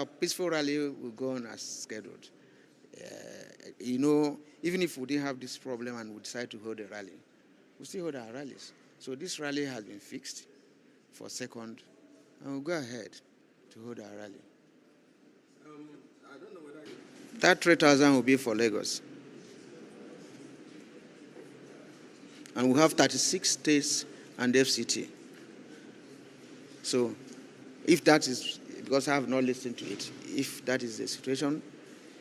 our peaceful rally will go on as scheduled. You know, even if we didn't have this problem and we decide to hold a rally, we still hold our rallies. So this rally has been fixed for 2nd, and we'll go ahead to hold our rally. I don't know whether that 3,000 will be for Lagos. And we have 36 states and FCT. So if that is, because I have not listened to it, if that is the situation,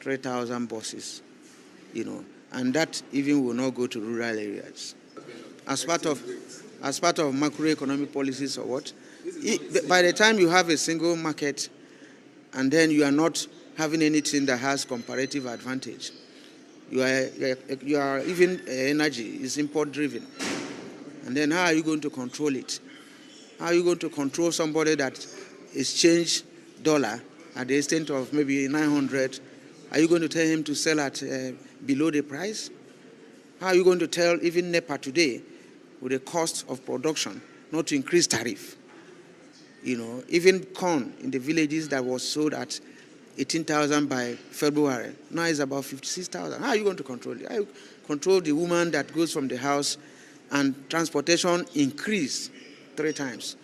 3,000 buses, you know, and that even will not go to rural areas. As part of macroeconomic policies or what? By the time you have a single market and then you are not having anything that has comparative advantage, you are even energy is import driven. And then how are you going to control it? How are you going to control somebody that exchange dollar at the extent of maybe 900? Are you going to tell him to sell at below the price? How are you going to tell even NEPA today, with the cost of production, not to increase tariff? You know, even corn in the villages that was sold at 18,000 by February, now is about 56,000. How are you going to control it? How you control the woman that goes from the house and transportation increase 3 times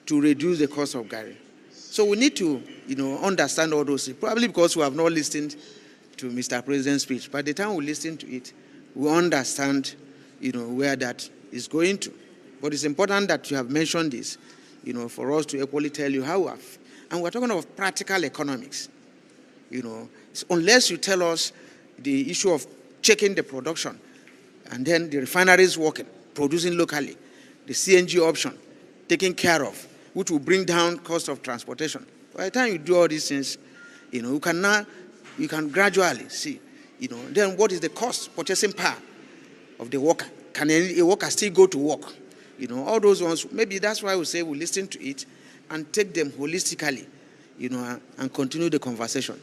to reduce the cost of Gary? So we need to, you know, understand all those things, probably because we have not listened to Mr. President's speech. By the time we listen to it, we understand, you know, where that is going to. But it's important that you have mentioned this, you know, for us to equally tell you how we have. And we're talking of practical economics. You know, unless you tell us the issue of checking the production and then the refineries working, producing locally, the CNG option, taken care of, which will bring down cost of transportation. By the time you do all these things, you know, you can gradually see, you know, then what is the cost, purchasing power of the worker? Can a worker still go to work? You know, all those ones, maybe that's why we say we listen to it and take them holistically, you know, and continue the conversation.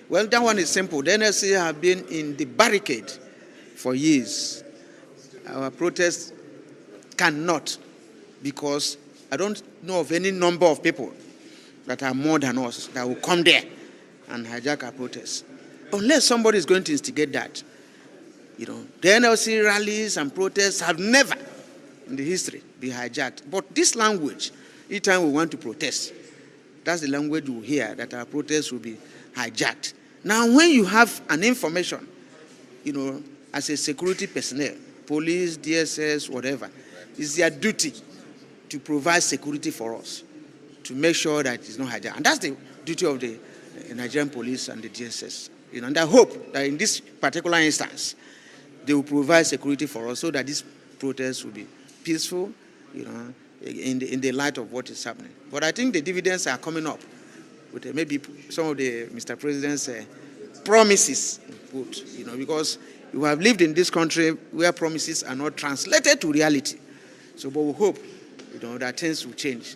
Well, that one is simple. The NSC have been in the barricade for years. Our protests cannot, because I don't know of any number of people that are more than us that will come there and hijack our protests. Unless somebody is going to instigate that. You know, the NLC rallies and protests have never in the history been hijacked. But this language, each time we want to protest, that's the language we hear, that our protests will be hijacked. Now, when you have an information, you know, as a security personnel, police, DSS, whatever, it's their duty to provide security for us, to make sure that it's not hijacked. And that's the duty of the Nigerian police and the DSS. You know, and I hope that in this particular instance, they will provide security for us so that this protest will be peaceful, you know, in the light of what is happening. But I think the dividends are coming up with maybe some of the Mr. President's promises, you know, because you have lived in this country where promises are not translated to reality. So, but we hope, you know, that things will change.